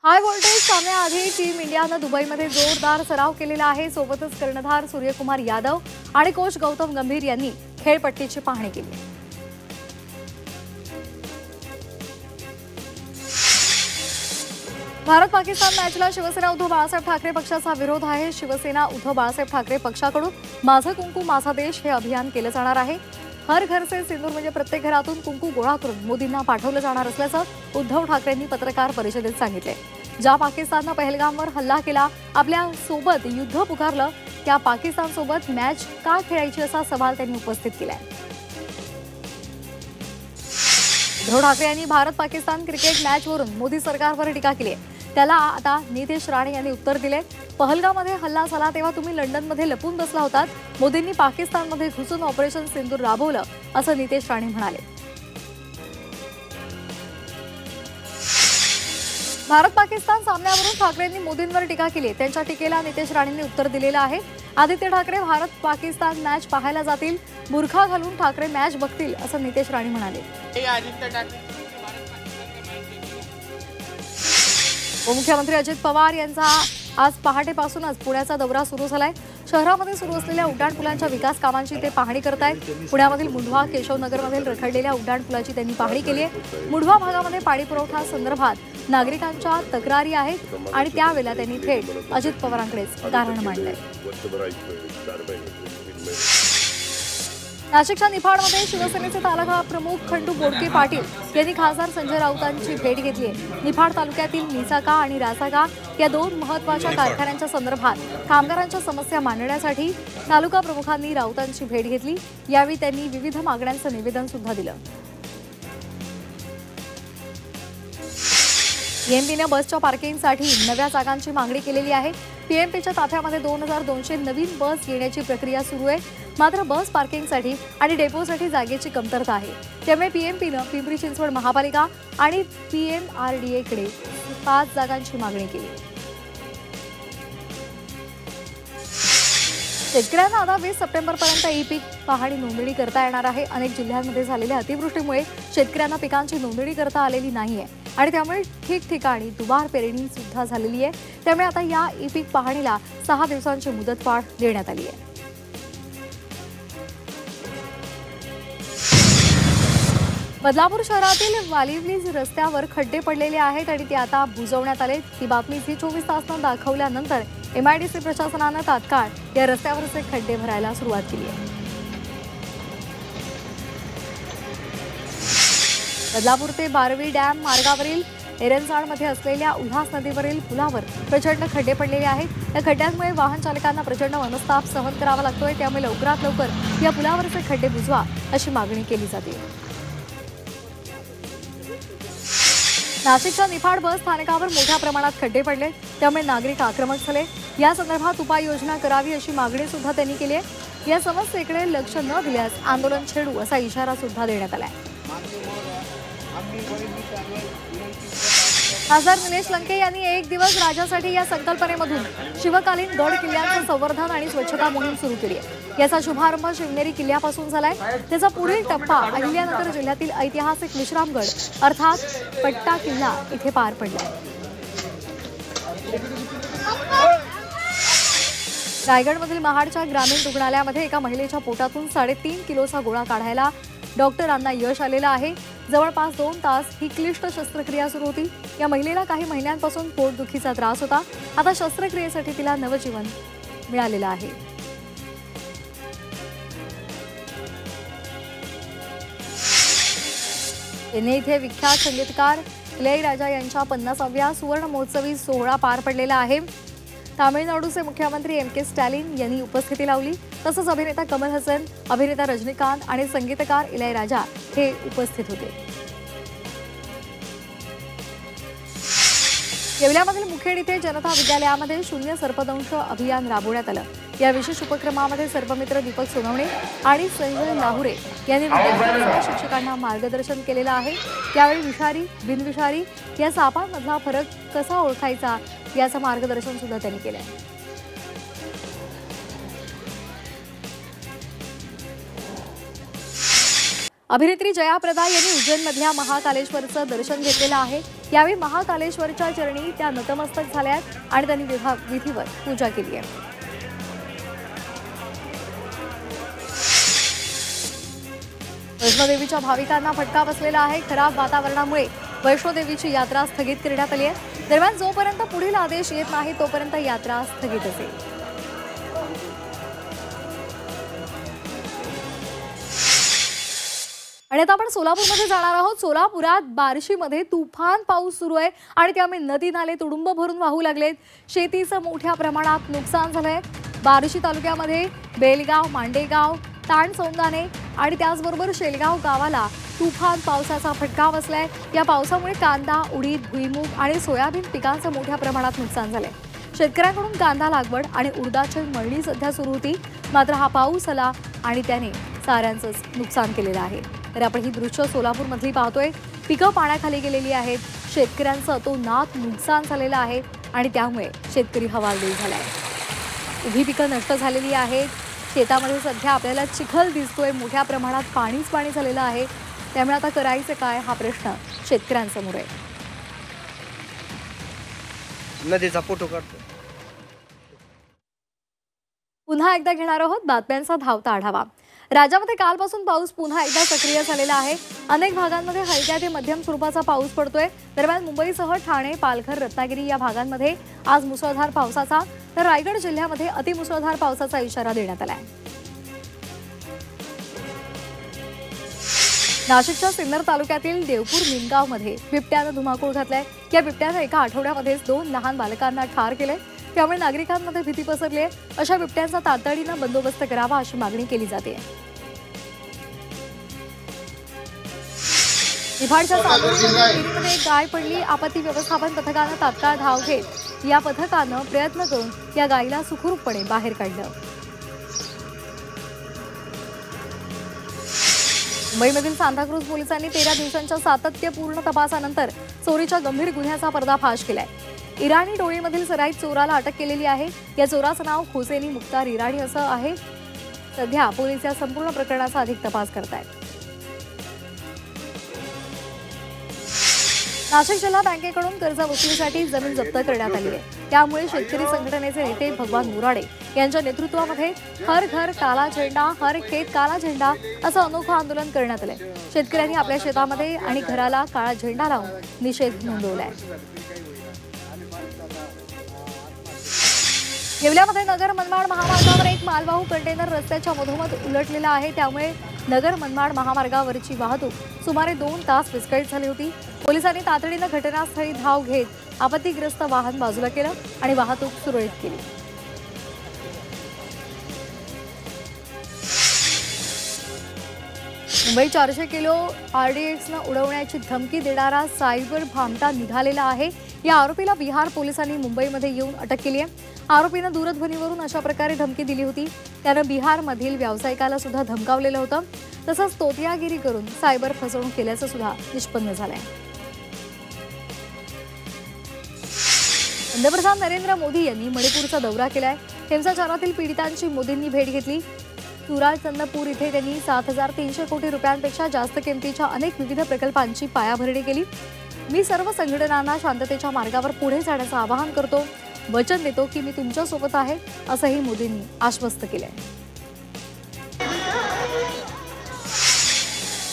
High voltage सामन्याआधी team इंडियानं दुबईमध्ये जोरदार सराव केलेला आहे। सोबतच कर्णधार सूर्यकुमार यादव आणि कोच गौतम गंभीर यांनी खेळपट्टीची पाहणी केली। भारत पाकिस्तान मॅचला शिवसेना उद्धव बाळासाहेब ठाकरे पक्षाचा विरोध आहे। शिवसेना उद्धव बाळासाहेब ठाकरे पक्षाकडून माझं कुंकू माझा देश हे अभियान केले जाणार आहे। हर घर से सिंदूर म्हणजे प्रत्येक घरातून कुंकू गोळा करून मोदींना पाठवलं जाणार असल्याचं उद्धव ठाकरेंनी पत्रकार परिषदेत सांगितले। ज्या पाकिस्ताननं पहलगामवर हल्ला केला, आपल्या सोबत युद्ध पुकारलं, त्या पाकिस्तान सोबत मॅच का खेळायची असा सवाल त्यांनी उपस्थित केलाय। उद्धव ठाकरे यांनी भारत पाकिस्तान क्रिकेट मॅचवरून मोदी सरकारवर टीका केली आहे। त्याला आता नितेश राणे यांनी उत्तर दिले। पहलगाममध्ये हल्ला झाला तेव्हा तुम्ही लंडनमध्ये लपून बसला होतात, मोदींनी पाकिस्तानमध्ये घुसून ऑपरेशन सिंदूर राबवलं असं नितेश राणे म्हणाले। भारत पाकिस्तान सामन्यावरून ठाकरेंनी मोदींवर टीका केली। त्यांच्या टीकेला नितेश राणेंनी उत्तर दिलेलं आहे। आदित्य ठाकरे भारत पाकिस्तान मॅच पाहायला जातील, बुरखा घालून ठाकरे मॅच बघतील असं नितेश राणे म्हणाले। उपमुख्यमंत्री अजित पवार यांचा आज पहाटेपासूनच पुण्याचा दौरा सुरू झालाय। शहरामध्ये सुरू असलेल्या उड्डाणपुलांच्या विकास कामांची ते पाहणी करतायत। पुण्यामधील मुंढवा केशवनगरमधील रखडलेल्या उड्डाणपुलाची त्यांनी पाहणी केली आहे। मुंढवा भागामध्ये पाणी पुरवठा संदर्भात नागरिकांच्या तक्रारी आहेत आणि त्यावेळेला त्यांनी थेट अजित पवारांकडेच कारण मांडलंय। नाशिकच्या निफाडमध्ये शिवसेनेचे तालुका प्रमुख खंडू बोडके पाटील यांनी खासदार संजय राऊतांची भेट घेतली आहे। निफाड तालुक्यातील निसाका आणि रासाका या दोन महत्त्वाच्या कारखान्यांच्या संदर्भात कामगारांच्या समस्या मांडण्यासाठी तालुका प्रमुखांनी राऊतांची भेट घेतली। यावेळी त्यांनी विविध मागण्यांचं निवेदन सुद्धा दिलं। पीएमपीने बसच्या पार्किंगसाठी नव्या जागांची मागणी केलेली आहे। पीएमपीच्या ताफ्यामध्ये 2200 नवीन बस येण्याची प्रक्रिया सुरू आहे। मात्र बस पार्किंगसाठी आणि डेपोसाठी जागेची कमतरता आहे। त्यामुळे पीएमपीनं पिंपरी चिंचवड महापालिका आणि पीएमआरडीएकडे 5 जागांची मागणी केली। शेतकऱ्यांना आता 20 सप्टेंबरपर्यंत ई-पीक पाहणी नोंदणी करता येणार आहे। अनेक जिल्ह्यांमध्ये झालेल्या अतिवृष्टीमुळे शेतकऱ्यांना पिकांची नोंदणी करता आलेली नाहीये आणि त्यामुळे ठिकठिकाणी दुबार पेरणी सुद्धा झालेली आहे। त्यामुळे आता या ई-पीक पाहणीला 6 दिवसांची मुदतवाढ देण्यात आली आहे। बदलापूर शहरातील वालिवलीज रस्त्यावर खड्डे पडलेले आहेत आणि ते आता बुजवण्यात आले। ही बातमी झी 24 तासांना दाखवल्यानंतर एमआयडीसी प्रशासनानं तात्काळ या रस्त्यावरचे खड्डे भरायला सुरुवात केली आहे। बदलापूर ते बारवी डॅम मार्गावरील एरंजाळमध्ये असलेल्या उल्हास नदीवरील पुलावर प्रचंड खड्डे पडलेले आहेत। या खड्ड्यांमुळे वाहन चालकांना प्रचंड मनस्ताप सहन करावा लागतोय। त्यामुळे लवकरात लवकर या पुलावरचे खड्डे बुजवा अशी मागणी केली जाते। नाशिकच्या निफाड बस स्थानकावर मोठ्या प्रमाणात खड्डे पडले, त्यामुळे नागरिक आक्रमक झाले। या संदर्भात उपाययोजना करावी अशी मागणी सुद्धा त्यांनी केली आहे। या समस्येकडे लक्ष न दिल्यास आंदोलन छेडू असा इशारा सुद्धा देण्यात आला आहे। खासदार निलेश लंके यांनी एक दिवस राजासाठी या संकल्पनेमधून शिवकालीन गड किल्ल्यांचं संवर्धन आणि स्वच्छता मोहीम सुरू केली आहे। याचा शुभारंभ शिवनेरी किल्ल्यापासून झालाय। त्याचा पुढील टप्पा अहिल्यानगर जिल्ह्यातील ऐतिहासिक विश्रामगड अर्थात पट्टा किल्ला इथे पार पडला। रायगडमधील महाडच्या ग्रामीण रुग्णालयामध्ये एका महिलेच्या पोटातून 3.5 किलोचा गोळा काढायला डॉक्टरांना यश आलेलं आहे। जवळपास 2 तास ही क्लिष्ट शस्त्रक्रिया सुरू होती। या महिलेला काही महिन्यांपासून पोटदुखीचा त्रास होता। आता शस्त्रक्रियेसाठी तिला नवजीवन मिळालेलं आहे। चेन्नई इथे विख्यात संगीतकार इलैयराजा यांच्या 50व्या सुवर्ण महोत्सवी सोहळा पार पडलेला आहे। तामिळनाडूचे मुख्यमंत्री एम के स्टॅलिन यांनी उपस्थिती लावली। तसंच अभिनेता कमल हसन, अभिनेता रजनीकांत आणि संगीतकार इलैयराजा हे उपस्थित होते। येवल्यामधील मुखेड इथे जनता विद्यालयामध्ये शून्य सर्पदंश अभियान राबवण्यात आलं। या विशेष उपक्रमामध्ये सर्पमित्र दीपक सोनवणे आणि संजय लाहुरे यांनी विद्यार्थ्यांना शिक्षकांना मार्गदर्शन केलेलं आहे। त्यावेळी विषारी बिनविषारी या सापांमधला फरक कसा ओळखायचा याचं मार्गदर्शन सुद्धा त्यांनी केलं आहे। अभिनेत्री जया प्रदा यांनी उज्जैनमधल्या महाकालेश्वरचं दर्शन घेतलेलं आहे। यावेळी महाकालेश्वरच्या चरणी त्या नतमस्तक झाल्या आहेत आणि त्यांनी विधिवत पूजा केली आहे। वैष्णोदेवीच्या भाविकांना फटका बसलेला आहे। खराब वातावरणामुळे वैष्णोदेवीची यात्रा स्थगित करण्यात आली आहे। दरम्यान जोपर्यंत पुढील आदेश येत नाही तोपर्यंत यात्रा स्थगित असेल। आणि आता आपण सोलापूरमध्ये जाणार आहोत। सोलापुरात बार्शीमध्ये तुफान पाऊस सुरू आहे आणि त्यामुळे नदी नाले तुडुंब भरून वाहू लागलेत। शेतीचं मोठ्या प्रमाणात नुकसान झालंय। बार्शी तालुक्यामध्ये बेलगाव, मांडेगाव, ताणसौंदाने आणि त्याचबरोबर शेलगाव गावाला तुफान पावसाचा फटका बसलाय। या पावसामुळे कांदा, उडीद, भुईमूग आणि सोयाबीन पिकांचं मोठ्या प्रमाणात नुकसान झालंय। शेतकऱ्यांकडून कांदा लागवड आणि उडदाची मळणी सध्या सुरू होती, मात्र हा पाऊस आला आणि त्याने साऱ्यांचंच नुकसान केलेलं आहे। तर आपण ही दृश्य सोलापूरमधली पाहतोय। पिकं पाण्याखाली गेलेली आहेत। शेतकऱ्यांचं अतोनात नुकसान झालेलं आहे आणि त्यामुळे शेतकरी हवालदिल झालाय। उभी पिकं नष्ट झालेली आहेत। शेतामध्ये सध्या आपल्याला चिखल दिसतोय। मोठ्या प्रमाणात पाणी झालेलं आहे। त्यामुळे आता करायचं काय हा प्रश्न शेतकऱ्यांसमोर आहे। नदीचा फोटो काढतो। पुन्हा एकदा घेणार आहोत बातम्यांचा धावता आढावा। राज्यामध्ये कालपासून पाऊस पुन्हा एकदा सक्रिय झालेला आहे। अनेक भागांमध्ये हलक्या ते मध्यम स्वरूपाचा पाऊस पडतोय। दरम्यान मुंबईसह ठाणे, पालघर, रत्नागिरी या भागांमध्ये आज मुसळधार पावसाचा तर रायगड जिल्ह्यामध्ये अतिमुसळधार पावसाचा इशारा देण्यात आला आहे। नाशिकच्या सिन्नर तालुक्यातील देवपूर निमगावमध्ये बिबट्यानं धुमाकूळ घातलाय। या बिबट्यानं एका आठवड्यामध्येच 2 लहान बालकांना ठार केले। त्यामुळे नागरिकांमध्ये भीती पसरली आहे। अशा बिबट्यांचा तातडीनं बंदोबस्त करावा अशी मागणी केली जाते। निफाडच्या सातोडीमध्ये एक गाय पडली। आपत्ती व्यवस्थापन पथकानं तात्काळ धाव घेत या पथकानं प्रयत्न करून या गायीला सुखरूपपणे बाहेर काढलं। मुंबईमधील सांताक्रूज पोलिसांनी 13 दिवसांच्या सातत्यपूर्ण तपासानंतर चोरीच्या गंभीर गुन्ह्याचा पर्दाफाश केलाय। इराणी टोळीमधील सराईत चोराला अटक केलेली आहे। या चोराचं नाव हुसेनी मुख्तार इराणी असं आहे। सध्या पोलीस या संपूर्ण प्रकरणाचा अधिक तपास करतायत। नाशिक जिल्हा बँकेकडून कर्ज वसुलीसाठी जमीन जप्त करण्यात आली आहे। त्यामुळे शेतकरी संघटनेचे नेते भगवान मुराडे यांच्या नेतृत्वामध्ये हर घर काला झेंडा, हर खेत काला झेंडा असं अनोखं आंदोलन करण्यात आलंय। शेतकऱ्यांनी आपल्या शेतामध्ये आणि घराला काळा झेंडा लावून निषेध नोंदवलाय। येवल्यामध्ये नगर मनमाड महामार्गावर एक मालवाहू कंटेनर रस्त्याच्या मधोमध उलटलेला आहे। त्यामुळे नगर मनमाड महामार्गावरची वाहतूक सुमारे 2 तास विस्कळीत झाली होती। पोलिसांनी तातडीनं घटनास्थळी धाव घेत आपत्तीग्रस्त वाहन बाजूला केलं आणि वाहतूक सुरळीत केली। मुंबई 400 किलो RDXनं उडवण्याची धमकी देणारा सायबर भामटा निघालेला आहे। या आरोपीला बिहार पोलिसांनी मुंबईमध्ये येऊन अटक केली आहे। आरोपीनं दूरध्वनीवरून अशा प्रकारे धमकी दिली होती। त्यानं बिहारमधील व्यावसायिकाला सुद्धा धमकावलेलं होतं। तसंच तोतियागिरी करून सायबर फसवणूक केल्याचं सुद्धा निष्पन्न झालंय। पंतप्रधान नरेंद्र मोदी यांनी मणिपूरचा दौरा केलाय। हिंसाचारातील पीडितांची मोदींनी भेट घेतली। तुराचंदपूर इथे त्यांनी 7,300 कोटी रुपयांपेक्षा जास्त किमतीच्या अनेक विविध प्रकल्पांची पायाभरणी केली। मी सर्व संघटनांना शांततेच्या मार्गावर पुढे जाण्याचं आवाहन करतो। वचन देतो की मी तुमच्या सोबत आहे असंही मोदींनी आश्वस्त केलंय।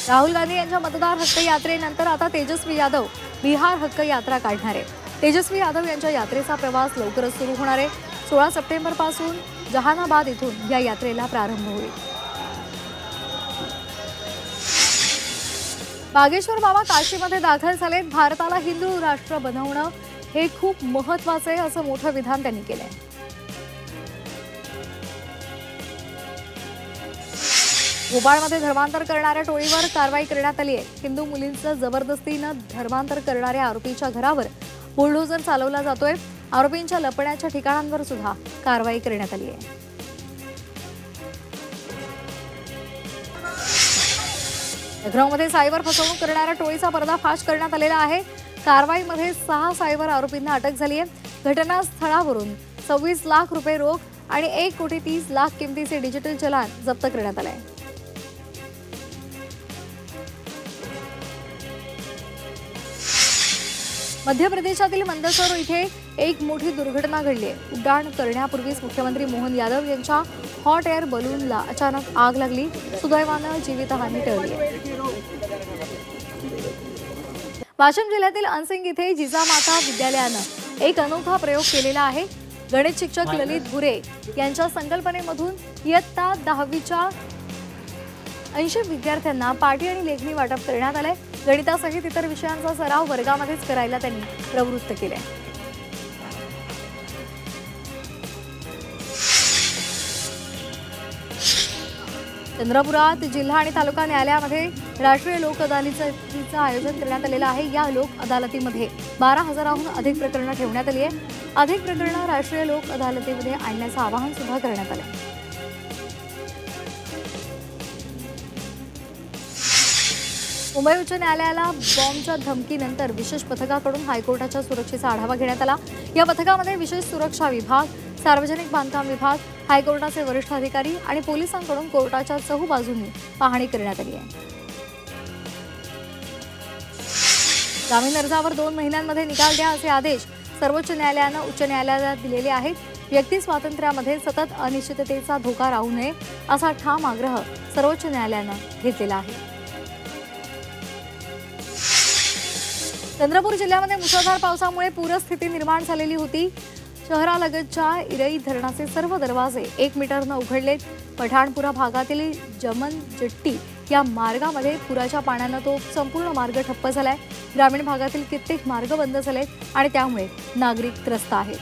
राहुल गांधी यांच्या मतदार हक्क यात्रेनंतर आता तेजस्वी यादव बिहार हक्क यात्रा काढणार आहे। तेजस्वी यादव यांच्या यात्रेचा प्रवास लवकरच सुरू होणार आहे। 16 सप्टेंबर पासून जहानाबाद इथून या यात्रेला प्रारंभ होईल। बागेश्वर बाबा काशीमध्ये दाखल झालेत। भारताला हिंदू राष्ट्र बनवणं हे खूप महत्त्वाचं आहे असं मोठं विधान त्यांनी केलंय। भोपाळमध्ये धर्मांतर करणाऱ्या टोळीवर कारवाई करण्यात आली आहे। हिंदू मुलींचं जबरदस्तीनं धर्मांतर करणाऱ्या आरोपीच्या घरावर बुलडोझर चालवला जातोय। आरोपींच्या लपण्याच्या ठिकाणांवर सुद्धा कारवाई करण्यात आली आहे। लखनौमध्ये सायबर फसवणूक करणाऱ्या टोळीचा पर्दाफाश करण्यात आलेला आहे। कारवाईमध्ये 6 सायबर आरोपींना अटक झाली आहे। घटनास्थळावरून 26 लाख रुपये रोख आणि 1,30,00,000 किमतीचे डिजिटल चलान जप्त करण्यात आले आहे। मध्य प्रदेशातील मंदसौर इथे एक मोठी दुर्घटना घडली आहे। उड्डाण करण्यापूर्वीच मुख्यमंत्री मोहन यादव यांच्या हॉट एअर बलूनला अचानक आग लागली। सुदैवानं जीवितहानी टळली आहे। वाशिम जिल्ह्यातील अनसिंग इथे जिजामाता विद्यालयानं एक अनोखा प्रयोग केलेला आहे। गणित शिक्षक ललित भुरे यांच्या संकल्पनेमधून इयत्ता 10वीच्या 80 विद्यार्थ्यांना पाटी आणि लेखणी वाटप करण्यात आलंय। गणितासहित इतर विषयांचा सराव वर्गामध्येच करायला त्यांनी प्रवृत्त केले। चंद्रपुरात जिल्हा आणि तालुका न्यायालयामध्ये राष्ट्रीय लोक अदालतीचं आयोजन करण्यात आलेलं आहे। या लोक अदालतीमध्ये 12,000हून अधिक प्रकरणं ठेवण्यात आली आहे। अधिक प्रकरणं राष्ट्रीय लोक अदालतीमध्ये आणण्याचं आवाहन सुद्धा करण्यात आलं आहे। मुंबई उच्च न्यायालयाला बॉम्बच्या धमकीनंतर विशेष पथकाकडून हायकोर्टाच्या सुरक्षेचा आढावा घेण्यात आला। या पथकामध्ये विशेष सुरक्षा विभाग, सार्वजनिक बांधकाम विभाग, हायकोर्टाचे वरिष्ठ अधिकारी आणि पोलिसांकडून कोर्टाच्या चहूबाजूंनी पाहणी करण्यात आली आहे। जामीन अर्जावर 2 महिन्यांमध्ये निकाल द्या असे आदेश सर्वोच्च न्यायालयानं उच्च न्यायालयाला दिलेले आहेत। व्यक्ती स्वातंत्र्यामध्ये सतत अनिश्चिततेचा धोका राहू नये असा ठाम आग्रह सर्वोच्च न्यायालयानं घेतलेला आहे। चंद्रपूर जिल्ह्यामध्ये मुसळधार पावसामुळे पूरस्थिती निर्माण झालेली होती। शहरालगतच्या इरई धरणाचे सर्व दरवाजे 1 मीटरनं उघडलेत। पठाणपुरा भागातील जमन जट्टी या मार्गामध्ये पुराच्या पाण्यानं तो संपूर्ण मार्ग ठप्प झालाय। ग्रामीण भागातील कित्येक मार्ग बंद झालेत आणि त्यामुळे नागरिक त्रस्त आहेत।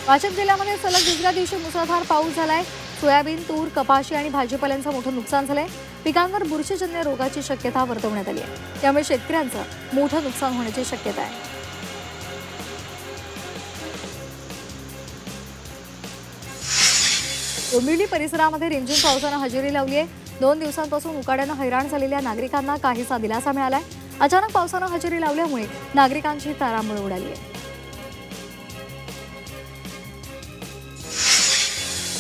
वाशिम जिल्ह्यामध्ये सलग दुसऱ्या दिवशी मुसळधार पाऊस झालाय। सोयाबीन, तूर, कपाशी आणि भाजीपाल्यांचं मोठं नुकसान झालंय। पिकांवर बुरशीजन्य रोगाची शक्यता वर्तवण्यात आली आहे। त्यामुळे शेतकऱ्यांचं मोठं नुकसान होण्याची शक्यता आहे। डोंबिवली परिसरामध्ये रिमझिम पावसानं हजेरी लावली आहे। 2 दिवसांपासून उकाड्यानं हैराण झालेल्या नागरिकांना काहीसा दिलासा मिळालाय। अचानक पावसानं हजेरी लावल्यामुळे नागरिकांची तारांबळ उडाली आहे।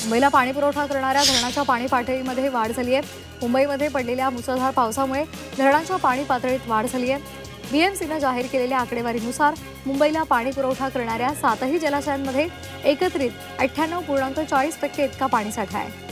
मुंबईला पाणी पुरवठा करणाऱ्या धरणाच्या पाणी पातळीमध्ये वाढ झाली आहे। मुंबईमध्ये पडलेल्या मुसळधार पावसामुळे धरणांच्या पाणी पातळीत वाढ झाली आहे। बीएमसीनं जाहीर केलेल्या आकडेवारीनुसार मुंबईला पाणी पुरवठा करणाऱ्या 7ही जलाशयांमध्ये एकत्रित 98.40% इतका पाणीसाठा आहे।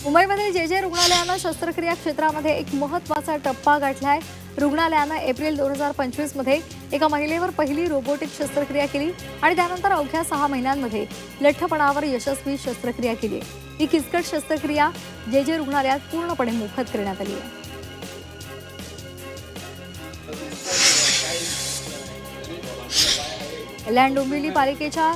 मुंबईमधील जे रुग्णालयानं शस्त्रक्रिया क्षेत्रामध्ये एक महत्त्वाचा टप्पा गाठलाय। रुग्णालयानं एप्रिल 2025 मध्ये एका महिलेवर पहिली रोबोटिक शस्त्रक्रिया केली आणि त्यानंतर अवघ्या 6 महिन्यांमध्ये लठ्ठपणावर यशस्वी शस्त्रक्रिया केली। ही किचकट शस्त्रक्रिया जे रुग्णालयात पूर्णपणे मोफत करण्यात आली आहे। कल्याण डोंबिवली पालिकेच्या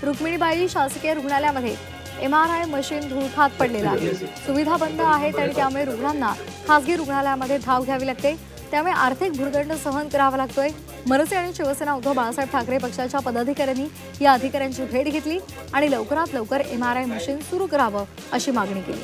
रुक्मिणीबाई शासकीय रुग्णालयामध्ये MRI मशीन धूळखात पडलेला आहे। सुविधा बंद आहेत आणि त्यामुळे रुग्णांना खासगी रुग्णालयामध्ये धाव घ्यावी लागते। त्यामुळे आर्थिक भुर्दंड सहन करावा लागतोय। मनसे आणि शिवसेना उद्धव बाळासाहेब ठाकरे पक्षाच्या पदाधिकाऱ्यांनी या अधिकाऱ्यांची भेट घेतली आणि लवकरात लवकर MRI मशीन सुरू करावं अशी मागणी केली।